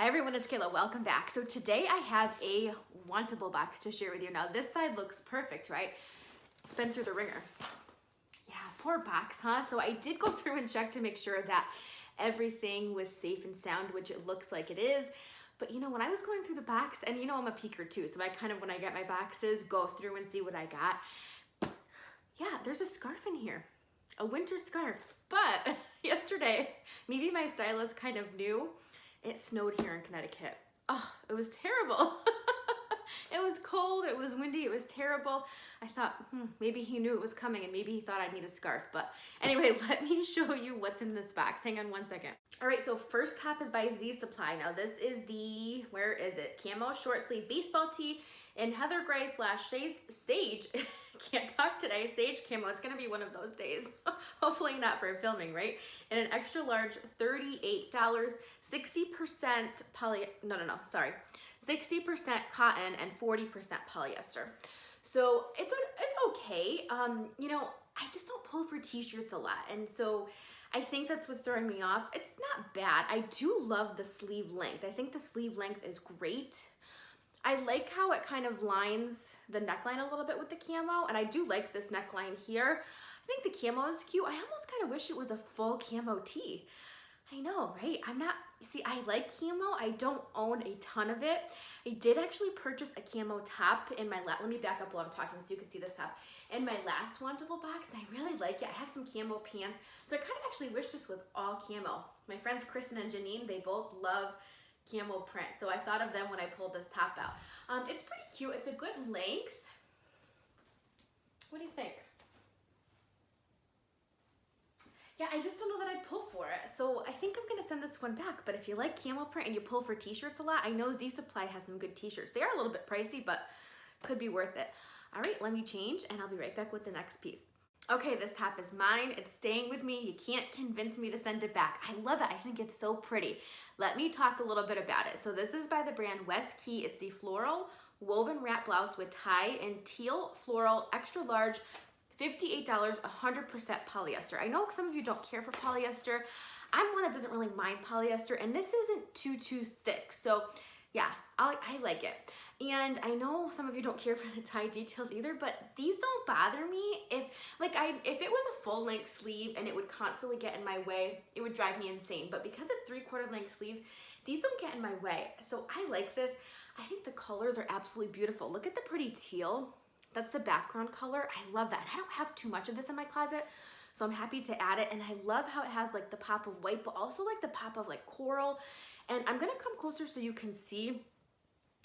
Hi everyone, it's Kayla. Welcome back. So today I have a Wantable box to share with you. Now this side looks perfect, right? It's been through the ringer. Yeah, poor box, huh? So I did go through and check to make sure that everything was safe and sound, which it looks like it is. But you know, when I was going through the box, and you know I'm a peeker too, so I kind of, when I get my boxes, go through and see what I got. Yeah, there's a scarf in here, a winter scarf. But yesterday, maybe my stylist kind of knew, it snowed here in Connecticut. Oh, it was terrible. It was cold, it was windy, it was terrible. I thought, maybe he knew it was coming and maybe he thought I'd need a scarf. But anyway, let me show you what's in this box. Hang on one second. All right, so first top is by Z Supply. Now this is the, where is it? Camo short sleeve baseball tee in heather gray / sage. Can't talk today. Sage camo. It's gonna be one of those days. Hopefully not for filming, right? And an extra large, $38, 60% 60% cotton and 40% polyester. So it's okay. You know, I just don't pull for t-shirts a lot, and so I think that's what's throwing me off. It's not bad. I do love the sleeve length. I think the sleeve length is great. I like how it kind of lines the neckline a little bit with the camo, and I do like this neckline here. I think the camo is cute. I almost kind of wish it was a full camo tee. I know, right? See, I like camo. I don't own a ton of it. I did actually purchase a camo top in my let me back up while I'm talking so you can see this top. In my last Wantable box, and I really like it. I have some camo pants, so I kind of actually wish this was all camo. My friends Kristen and Janine, they both love camo print, so I thought of them when I pulled this top out. It's pretty cute. It's a good length. What do you think? Yeah, I just don't know that I'd pull for it, so I think I'm gonna send this one back. But if you like camo print and you pull for t-shirts a lot, I know Z Supply has some good t-shirts. They are a little bit pricey, but could be worth it. All right, let me change and I'll be right back with the next piece. Okay, this top is mine. It's staying with me. You can't convince me to send it back. I love it. I think it's so pretty. Let me talk a little bit about it. So this is by the brand West Key. It's the Floral woven wrap blouse with tie in teal floral, extra large, $58, 100% polyester. I know some of you don't care for polyester. I'm one that doesn't really mind polyester, and this isn't too thick. So yeah, I like it. And I know some of you don't care for the tie details either, but these don't bother me. If it was a full length sleeve and it would constantly get in my way, it would drive me insane. But because it's 3/4 length sleeve, these don't get in my way. So I like this. I think the colors are absolutely beautiful. Look at the pretty teal. That's the background color. I love that. And I don't have too much of this in my closet, so I'm happy to add it. And I love how it has like the pop of white, but also like the pop of like coral. And I'm gonna come closer so you can see,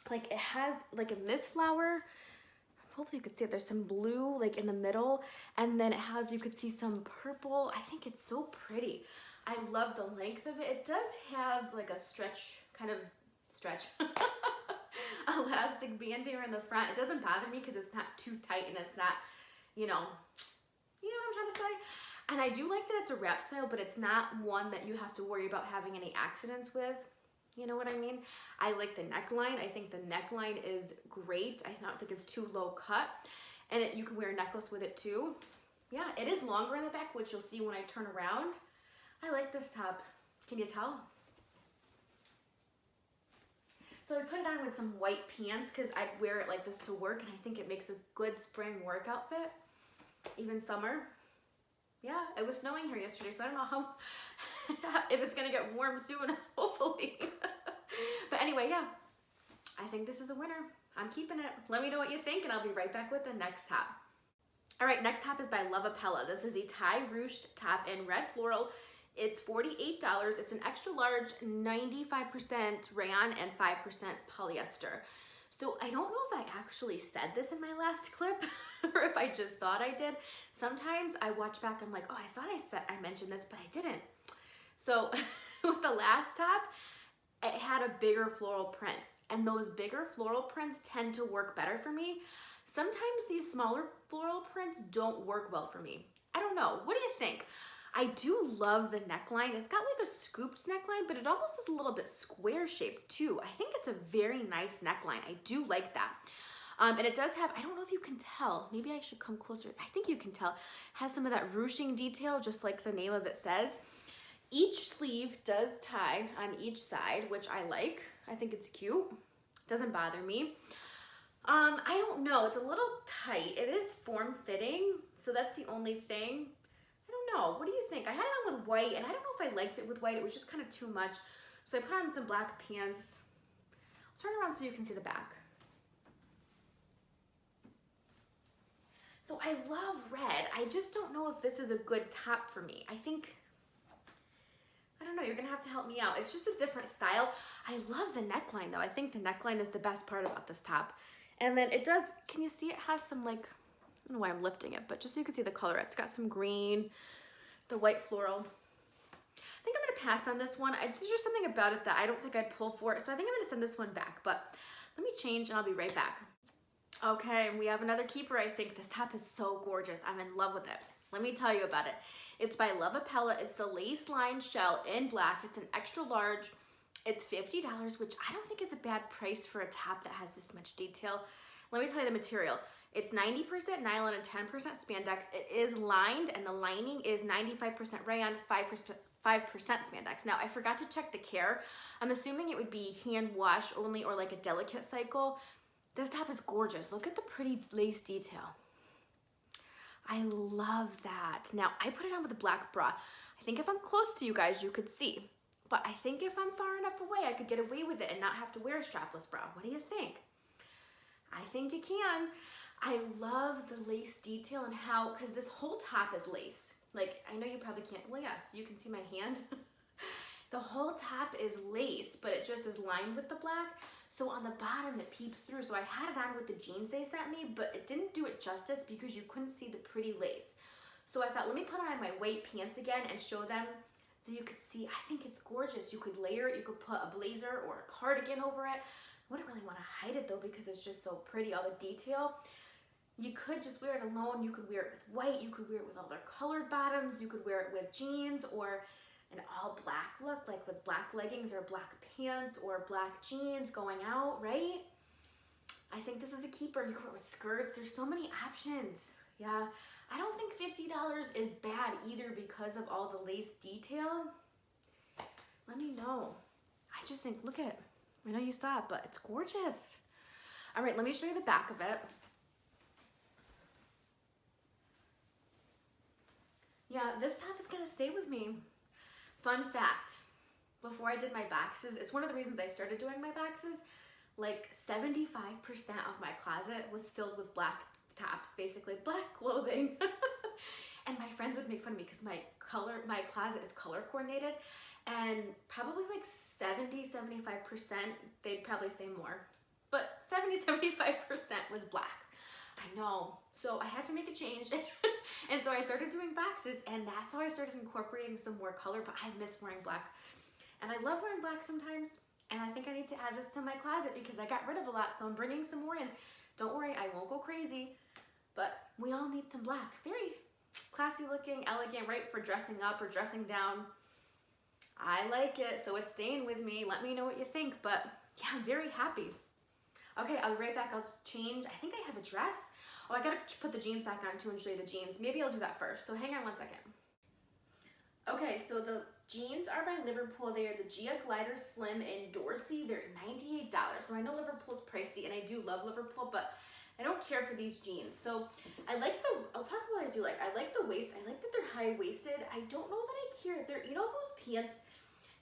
like it has like in this flower, hopefully you could see it, there's some blue like in the middle, and then it has, you could see some purple. I think it's so pretty. I love the length of it. It does have like a stretch, elastic band here in the front. It doesn't bother me because it's not too tight and it's not, you know what I'm trying to say? And I do like that it's a wrap style, but it's not one that you have to worry about having any accidents with. You know what I mean? I like the neckline. I think the neckline is great. I don't think it's too low cut. And you can wear a necklace with it too. Yeah, it is longer in the back, which you'll see when I turn around. I like this top. Can you tell? So I put it on with some white pants because I'd wear it like this to work, and I think it makes a good spring work outfit, even summer. Yeah, it was snowing here yesterday, so I don't know how if it's gonna get warm soon, hopefully. But anyway, yeah, I think this is a winner. I'm keeping it. Let me know what you think, and I'll be right back with the next top. All right, next top is by Loveapella. This is the Tie Ruched top in red floral. It's $48. It's an extra large, 95% rayon and 5% polyester. So I don't know if I actually said this in my last clip or if I just thought I did. Sometimes I watch back, I'm like, oh, I thought I mentioned this, but I didn't. So with the last top, it had a bigger floral print, and those bigger floral prints tend to work better for me. Sometimes these smaller floral prints don't work well for me. I don't know. What do you think? I do love the neckline. It's got like a scooped neckline, but it almost is a little bit square shaped too. I think it's a very nice neckline. I do like that. And it does have, I don't know if you can tell, maybe I should come closer. I think you can tell, it has some of that ruching detail, just like the name of it says. Each sleeve does tie on each side, which I like. I think it's cute. Doesn't bother me. I don't know, it's a little tight. It is form-fitting, so that's the only thing. I don't know, what do you think? I had it on with white, and I don't know if I liked it with white. It was just kind of too much. So I put on some black pants. I'll turn around so you can see the back. So I love red. I just don't know if this is a good top for me. I don't know, you're gonna have to help me out. It's just a different style. I love the neckline though. I think the neckline is the best part about this top. And then it does, can you see it has some like, I don't know why I'm lifting it, but just so you can see the color, it's got some green, the white floral. I think I'm gonna pass on this one. There's just something about it that I don't think I'd pull for it, so I think I'm gonna send this one back, but let me change and I'll be right back. Okay, we have another keeper, I think. This top is so gorgeous. I'm in love with it. Let me tell you about it. It's by Loveapella. It's the lace lined shell in black. It's an extra large. It's $50, which I don't think is a bad price for a top that has this much detail. Let me tell you the material. It's 90% nylon and 10% spandex. It is lined, and the lining is 95% rayon, 5% spandex. Now, I forgot to check the care. I'm assuming it would be hand wash only or like a delicate cycle. This top is gorgeous. Look at the pretty lace detail. I love that. Now, I put it on with a black bra. I think if I'm close to you guys, you could see. But I think if I'm far enough away, I could get away with it and not have to wear a strapless bra. What do you think? I think you can. I love the lace detail and how, because this whole top is lace. Like, I know you probably can't, well, yes, you can see my hand. The whole top is lace, but it just is lined with the black. So on the bottom, it peeps through. So I had it on with the jeans they sent me, but it didn't do it justice because you couldn't see the pretty lace. So I thought, let me put on my white pants again and show them so you could see. I think it's gorgeous. You could layer it. You could put a blazer or a cardigan over it. I wouldn't really want to hide it though because it's just so pretty, all the detail. You could just wear it alone. You could wear it with white. You could wear it with other colored bottoms. You could wear it with jeans or an all black look, like with black leggings or black pants or black jeans going out, right? I think this is a keeper. You could wear it with skirts. There's so many options. Yeah, I don't think $50 is bad either because of all the lace detail. Let me know. I just think, look at it. I know you saw it, but it's gorgeous. All right, let me show you the back of it. Yeah, this top is gonna stay with me. Fun fact, before I did my boxes, it's one of the reasons I started doing my boxes, like 75% of my closet was filled with black tops, basically black clothing. And my friends would make fun of me because my closet is color coordinated, and probably like 70-75%, they'd probably say more, but 70-75% was black. I know. So I had to make a change. And so I started doing boxes, and that's how I started incorporating some more color, but I miss wearing black. And I love wearing black sometimes, and I think I need to add this to my closet because I got rid of a lot, so I'm bringing some more in. Don't worry, I won't go crazy, but we all need some black. Very classy looking, elegant, right for dressing up or dressing down. I like it, so it's staying with me. Let me know what you think, but yeah, I'm very happy. Okay, I'll be right back. I'll change. I think I have a dress. Oh, I gotta put the jeans back on too and show you the jeans. Maybe I'll do that first, so hang on 1 second. Okay, so the jeans are by Liverpool. They are the Gia Glider Slim in Dorsey. They're $98. So I know Liverpool's pricey, and I do love Liverpool, but I don't care for these jeans. So I like I'll talk about what I do like. I like the waist. I like that they're high-waisted. I don't know that I care. They're, you know those pants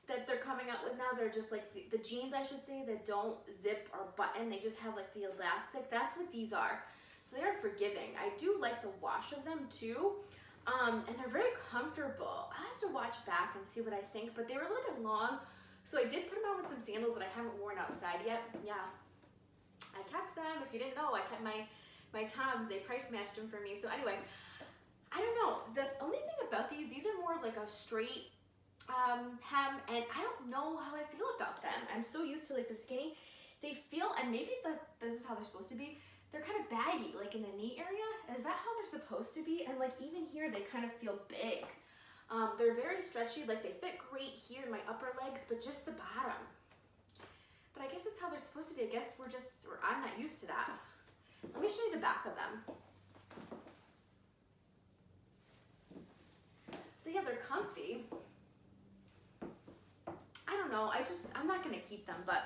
that they're coming out with now, they're just like the jeans, I should say, that don't zip or button. They just have like the elastic. That's what these are. So they are forgiving. I do like the wash of them too. And they're very comfortable. I have to watch back and see what I think, but they were a little bit long. So I did put them on with some sandals that I haven't worn outside yet. Yeah, I kept them. If you didn't know, I kept my Toms. They price matched them for me. So anyway, I don't know. The only thing about these are more of like a straight hem, and I don't know how I feel about them. I'm so used to like the skinny. They feel, and maybe this is how they're supposed to be, they're kind of baggy, like in the knee area. Is that how they're supposed to be? And like even here, they kind of feel big. They're very stretchy, like they fit great here in my upper legs, but just the bottom. But I guess that's how they're supposed to be. I guess I'm not used to that. Let me show you the back of them. So yeah, they're comfy. know. I'm not gonna keep them, but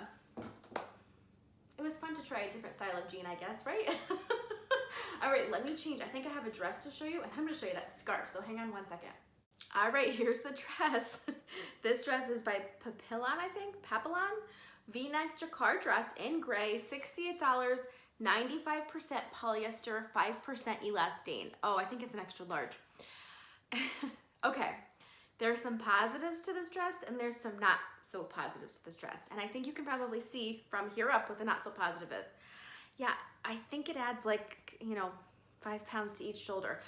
it was fun to try a different style of jean, I guess, right? All right, let me change. I think I have a dress to show you, and I'm gonna show you that scarf, so hang on one second. All right, here's the dress. This dress is by Papillon, I think, Papillon. V-neck Jacquard dress in gray, $68, 95% polyester, 5% elastane. Oh, I think it's an extra large. Okay, there's some positives to this dress, and there's some not so positives to this dress. And I think you can probably see from here up what the not so positive is. Yeah, I think it adds like, you know, 5 pounds to each shoulder.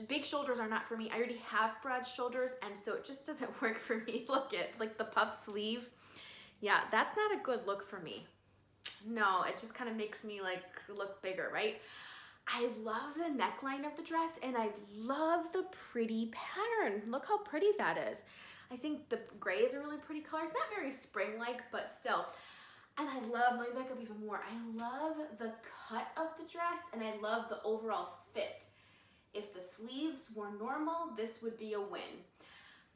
Big shoulders are not for me. I already have broad shoulders, and so it just doesn't work for me. Look at like the puff sleeve. Yeah, that's not a good look for me. No, it just kind of makes me like look bigger, right? I love the neckline of the dress, and I love the pretty pattern. Look how pretty that is. I think the gray is a really pretty color. It's not very spring-like, but still. And I love, let me back up even more. I love the cut of the dress, and I love the overall fit. If the sleeves were normal, this would be a win.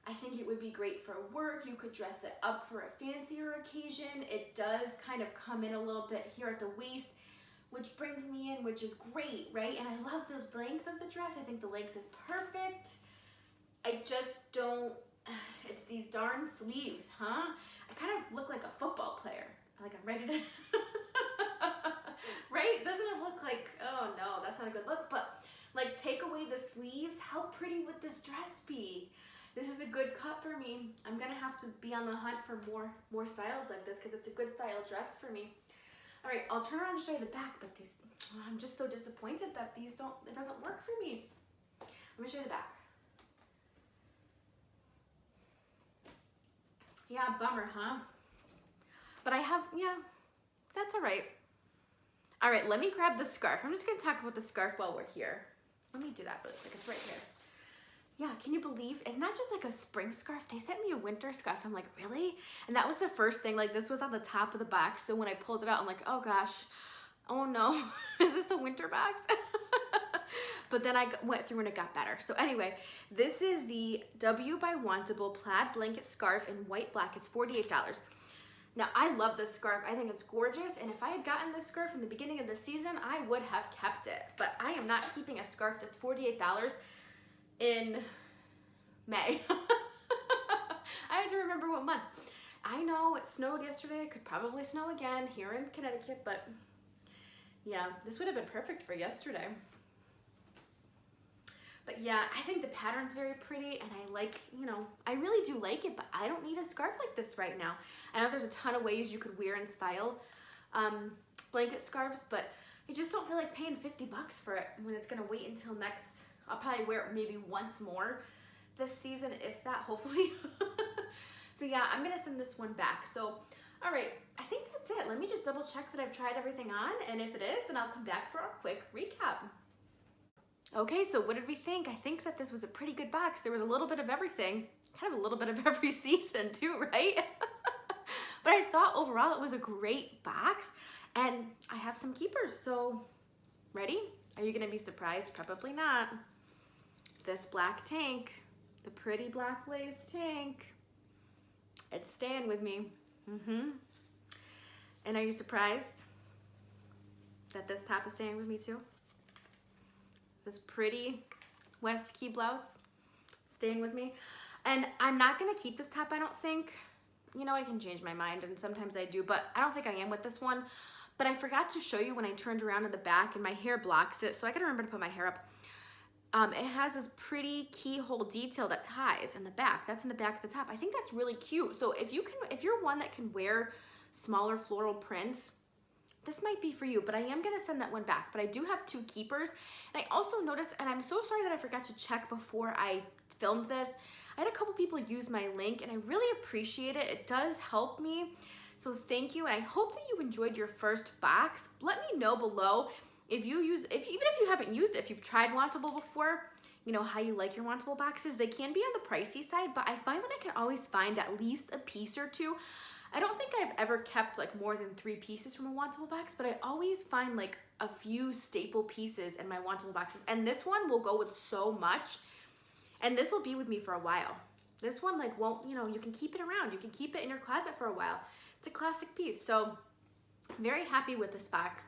I think it would be great for work. You could dress it up for a fancier occasion. It does kind of come in a little bit here at the waist, which brings me in, which is great, right? And I love the length of the dress. I think the length is perfect. I just don't, it's these darn sleeves, huh? I kind of look like a football player. Like I'm ready to, right? Doesn't it look like, oh no, that's not a good look, but like take away the sleeves, how pretty would this dress be? This is a good cut for me. I'm gonna have to be on the hunt for more styles like this because it's a good style dress for me. All right, I'll turn around and show you the back, but these, I'm just so disappointed that it doesn't work for me. Let me show you the back. Yeah, bummer, huh? But I have, yeah, that's all right. All right, let me grab the scarf. I'm just gonna talk about the scarf while we're here. Let me do that really quick, it's right here. Yeah, can you believe, it's not just like a spring scarf, they sent me a winter scarf. I'm like, really? And that was the first thing, like this was on the top of the box, so when I pulled it out, I'm like, oh gosh, oh no, is this a winter box? But then I went through and it got better. So anyway, this is the W.by Wantable plaid blanket scarf in white black. It's $48. Now, I love this scarf. I think it's gorgeous, and if I had gotten this scarf in the beginning of the season, I would have kept it. But I am not keeping a scarf that's $48 in May. I had to remember what month. I know it snowed yesterday. It could probably snow again here in Connecticut, but yeah, this would have been perfect for yesterday. But yeah, I think the pattern's very pretty, and I like, you know, I really do like it, but I don't need a scarf like this right now. I know there's a ton of ways you could wear and style blanket scarves, but I just don't feel like paying 50 bucks for it when it's gonna wait until next. I'll probably wear it maybe once more this season, if that, hopefully. So yeah, I'm gonna send this one back. So, all right, I think that's it. Let me just double check that I've tried everything on, and if it is, then I'll come back for a quick recap. Okay, so what did we think? I think that this was a pretty good box. There was a little bit of everything, kind of a little bit of every season too, right? But I thought overall it was a great box, and I have some keepers, so ready? Are you gonna be surprised? Probably not. This black tank, the pretty black lace tank, it's staying with me. And are you surprised that this top is staying with me too? This pretty West Key blouse staying with me. And I'm not gonna keep this top, I don't think. You know, I can change my mind, and sometimes I do, but I don't think I am with this one. But I forgot to show you when I turned around in the back, and my hair blocks it, so I gotta remember to put my hair up. It has this pretty keyhole detail that ties in the back. That's in the back of the top. I think that's really cute. So if you're one that can wear smaller floral prints, this might be for you, but I am gonna send that one back. But I do have 2 keepers. And I also noticed, and I'm so sorry that I forgot to check before I filmed this, I had a couple people use my link, and I really appreciate it. It does help me. So thank you, and I hope that you enjoyed your first box. Let me know below if you use, even if you haven't used it, if you've tried Wantable before, you know, how you like your Wantable boxes. They can be on the pricey side, but I find that I can always find at least a piece or 2. I don't think I've ever kept like more than 3 pieces from a Wantable box, but I always find like a few staple pieces in my Wantable boxes. And this one will go with so much, and this will be with me for a while. This one like won't, you know, you can keep it around. You can keep it in your closet for a while. It's a classic piece. So I'm very happy with this box.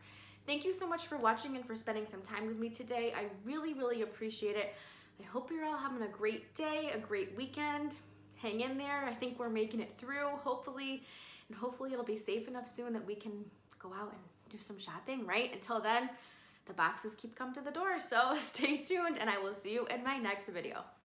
Thank you so much for watching and for spending some time with me today. I really, really appreciate it. I hope you're all having a great day, a great weekend. Hang in there. I think we're making it through, hopefully. And hopefully it'll be safe enough soon that we can go out and do some shopping, right? Until then, the boxes keep coming to the door. So stay tuned and I will see you in my next video.